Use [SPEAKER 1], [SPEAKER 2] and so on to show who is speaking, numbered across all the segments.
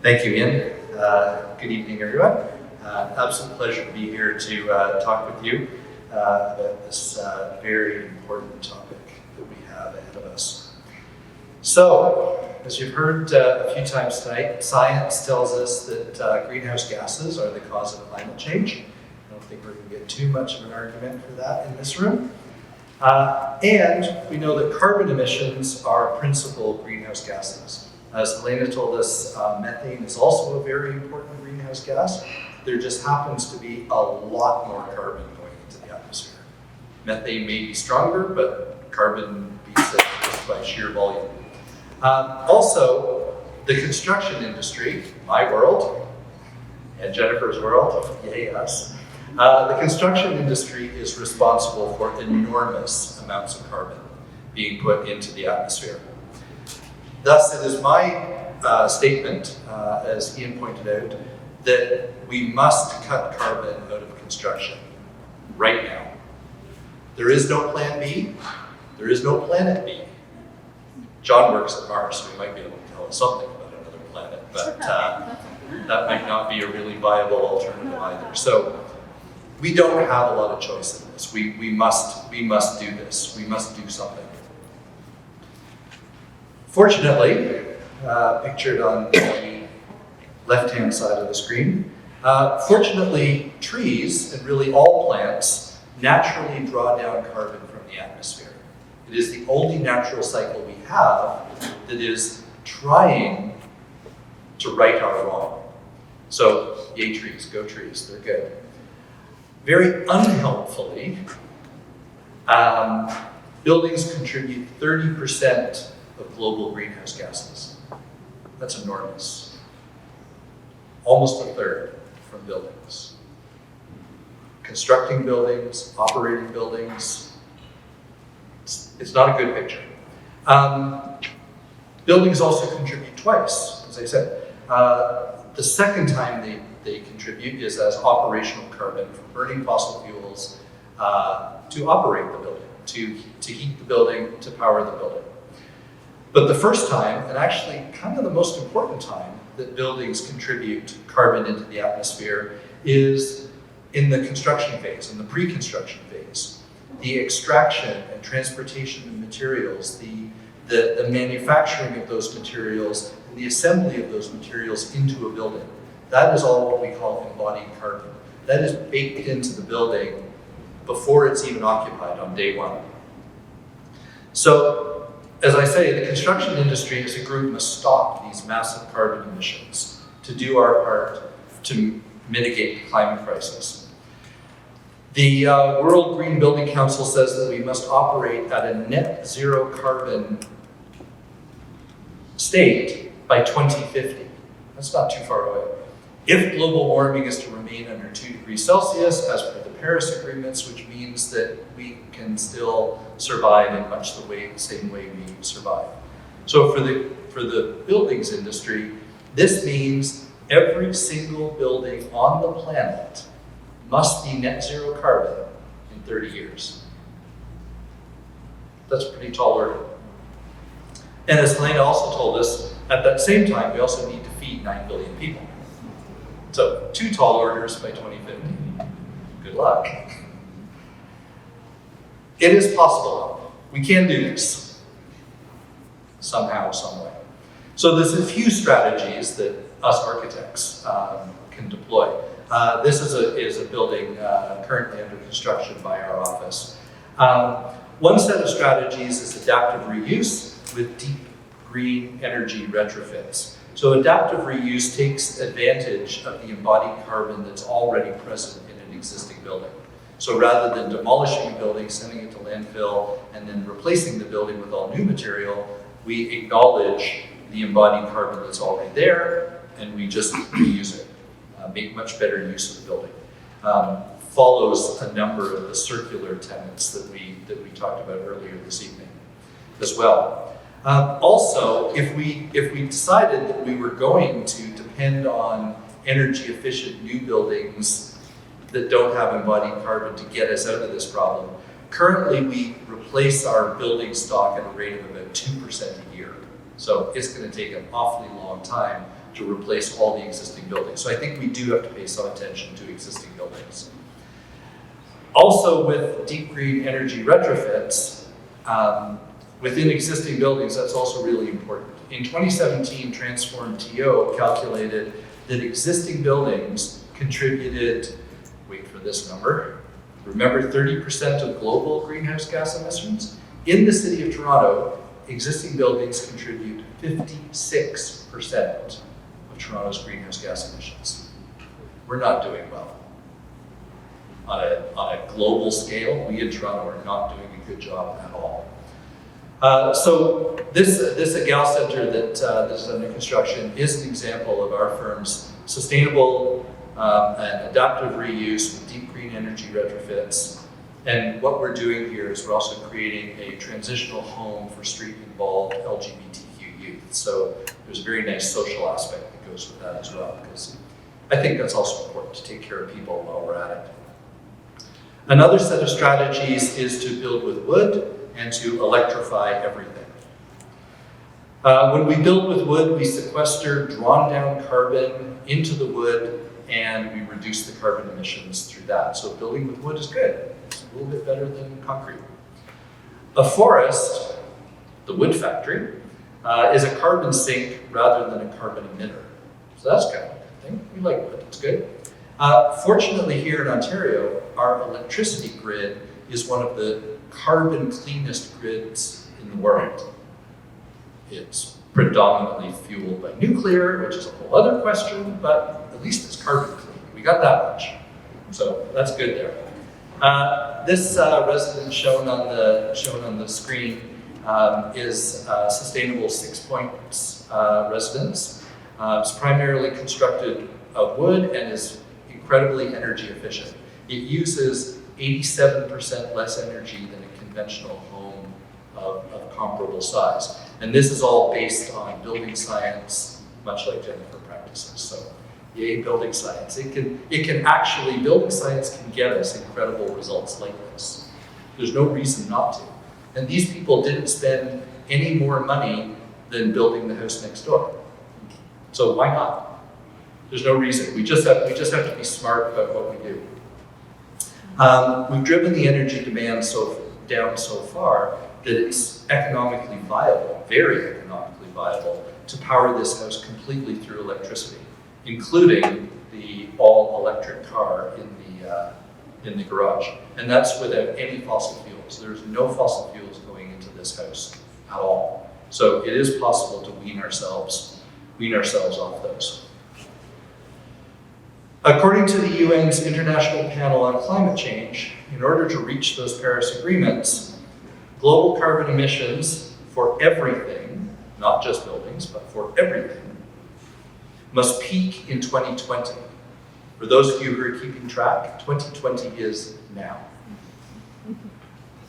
[SPEAKER 1] Thank you, Ian. Good evening, everyone. Absolute pleasure to be here to talk with you about this very important topic that we have ahead of us. So, as you've heard a few times tonight, science tells us that greenhouse gases are the cause of climate change. I don't think we're going to get too much of an argument for that in this room. And we know that carbon emissions are principal greenhouse gases. As Helena told us, methane is also a very important greenhouse gas. There just happens to be a lot more carbon going into the atmosphere. Methane may be stronger, but carbon beats it just by sheer volume. Also, the construction industry, my world, and Jennifer's world, yay us, the construction industry is responsible for enormous amounts of carbon being put into the atmosphere. Thus, it is my statement, as Ian pointed out, that we must cut carbon out of construction right now. There is no plan B. There is no planet B. John works at Mars, so he might be able to tell us something about another planet, but that might not be a really viable alternative either. So we don't have a lot of choice in this. We must do this. We must do something. Fortunately, pictured on the left-hand side of the screen, fortunately, trees, and really all plants, naturally draw down carbon from the atmosphere. It is the only natural cycle we have that is trying to right our wrong. So, yay trees, go trees, they're good. Very unhelpfully, buildings contribute 30% of global greenhouse gases. That's enormous. Almost a third from buildings. Constructing buildings, operating buildings, it's not a good picture. Buildings also contribute twice, as I said. The second time they contribute is as operational carbon from burning fossil fuels to operate the building, to heat the building, to power the building. But the first time, and actually kind of the most important time that buildings contribute carbon into the atmosphere is in the construction phase, in the pre-construction phase. The extraction and transportation of materials, the manufacturing of those materials, and the assembly of those materials into a building. That is all what we call embodied carbon. That is baked into the building before it's even occupied on day one. So, as I say, the construction industry as a group must stop these massive carbon emissions to do our part to mitigate the climate crisis. The World Green Building Council says that we must operate at a net zero carbon state by 2050. That's not too far away. If global warming is to remain under 2 degrees Celsius, as per the Paris agreements, which means that we can still survive in much the same way we survive. So for the buildings industry, this means every single building on the planet must be net zero carbon in 30 years. That's a pretty tall order. And as Helena also told us, at that same time, we also need to feed 9 billion people. So 2 tall orders by 2050. Good luck. It is possible. We can do this. Somehow, some way. So there's a few strategies that us architects can deploy. This is a building currently under construction by our office. One set of strategies is adaptive reuse with deep green energy retrofits. So adaptive reuse takes advantage of the embodied carbon that's already present in an existing building. So rather than demolishing a building, sending it to landfill, and then replacing the building with all new material, we acknowledge the embodied carbon that's already there, and we just reuse it, make much better use of the building. Follows a number of the circular tenets that we talked about earlier this evening as well. Also, if we decided that we were going to depend on energy efficient new buildings that don't have embodied carbon to get us out of this problem, currently we replace our building stock at a rate of about 2% a year. So it's going to take an awfully long time to replace all the existing buildings. So I think we do have to pay some attention to existing buildings. Also with deep green energy retrofits, within existing buildings, that's also really important. In 2017, Transform TO calculated that existing buildings contributed, wait for this number, remember 30% of global greenhouse gas emissions? In the city of Toronto, existing buildings contribute 56% of Toronto's greenhouse gas emissions. We're not doing well. On a global scale, we in Toronto are not doing a good job at all. So this Gal Center that is under construction is an example of our firm's sustainable and adaptive reuse with deep green energy retrofits. And what we're doing here is we're also creating a transitional home for street-involved LGBTQ youth. So there's a very nice social aspect that goes with that as well, because I think that's also important to take care of people while we're at it. Another set of strategies is to build with wood and to electrify everything. When we build with wood, we sequester drawn down carbon into the wood and we reduce the carbon emissions through that. So building with wood is good. It's a little bit better than concrete. A forest, the wood factory, is a carbon sink rather than a carbon emitter. So that's kind of a good thing. We like wood, it's good. Fortunately here in Ontario, our electricity grid is one of the carbon cleanest grids in the world. It's predominantly fueled by nuclear, which is a whole other question, but at least it's carbon clean. We got that much. So that's good there. This residence shown on the screen is a sustainable 6 Points residence. It's primarily constructed of wood and is incredibly energy efficient. It uses 87% less energy than a conventional home of comparable size. And this is all based on building science, much like Jennifer practices. So, yay, building science. Building science can get us incredible results like this. There's no reason not to. And these people didn't spend any more money than building the house next door. So why not? There's no reason. We just have to be smart about what we do. We've driven the energy demand down so far that it's economically viable, very economically viable, to power this house completely through electricity, including the all-electric car in the garage. And that's without any fossil fuels. There's no fossil fuels going into this house at all. So it is possible to wean ourselves off those. According to the UN's International Panel on Climate Change, in order to reach those Paris agreements, global carbon emissions for everything, not just buildings, but for everything, must peak in 2020. For those of you who are keeping track, 2020 is now.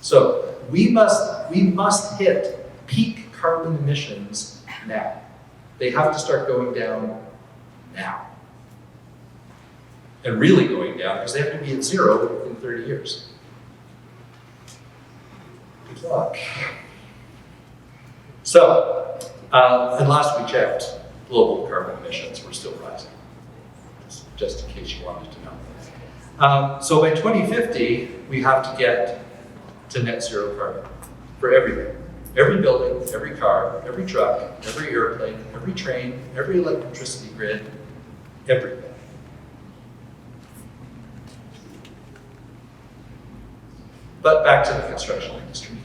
[SPEAKER 1] So we must hit peak carbon emissions now. They have to start going down now. And really going down, because they have to be at zero in 30 years. Good luck. So, and last we checked, global carbon emissions were still rising, just in case you wanted to know. So by 2050, we have to get to net zero carbon for everything. Every building, every car, every truck, every airplane, every train, every electricity grid, everything. But back to the construction industry.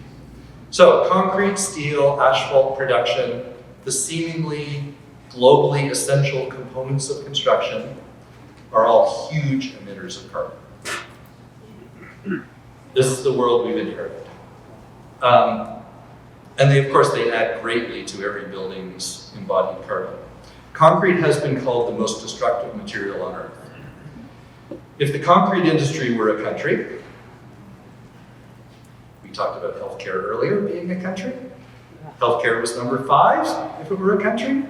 [SPEAKER 1] So concrete, steel, asphalt production, the seemingly globally essential components of construction are all huge emitters of carbon. This is the world we've inherited. And they, of course, they add greatly to every building's embodied carbon. Concrete has been called the most destructive material on Earth. If the concrete industry were a country, we talked about healthcare earlier being a country. Healthcare was number 5 if it were a country.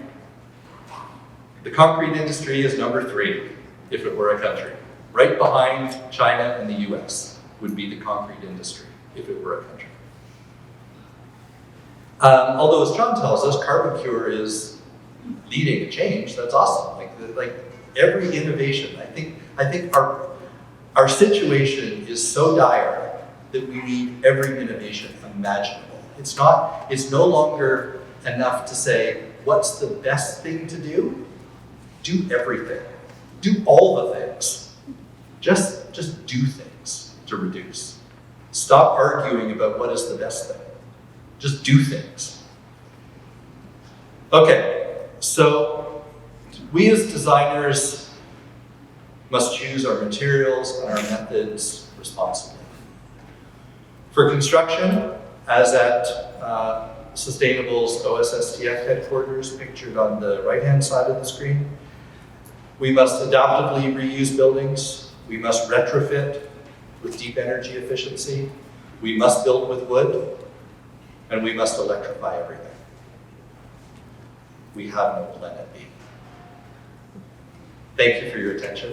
[SPEAKER 1] The concrete industry is number 3 if it were a country. Right behind China and the US would be the concrete industry if it were a country. Although, as John tells us, carbon cure is leading a change, that's awesome. Like every innovation, I think our situation is so dire that we need every innovation imaginable. It's no longer enough to say, what's the best thing to do? Do everything. Do all the things. Just do things to reduce. Stop arguing about what is the best thing. Just do things. Okay, so we as designers must choose our materials and our methods responsibly. For construction, as at Sustainable's OSSTF headquarters, pictured on the right-hand side of the screen, we must adaptively reuse buildings. We must retrofit with deep energy efficiency. We must build with wood, and we must electrify everything. We have no planet B. Thank you for your attention.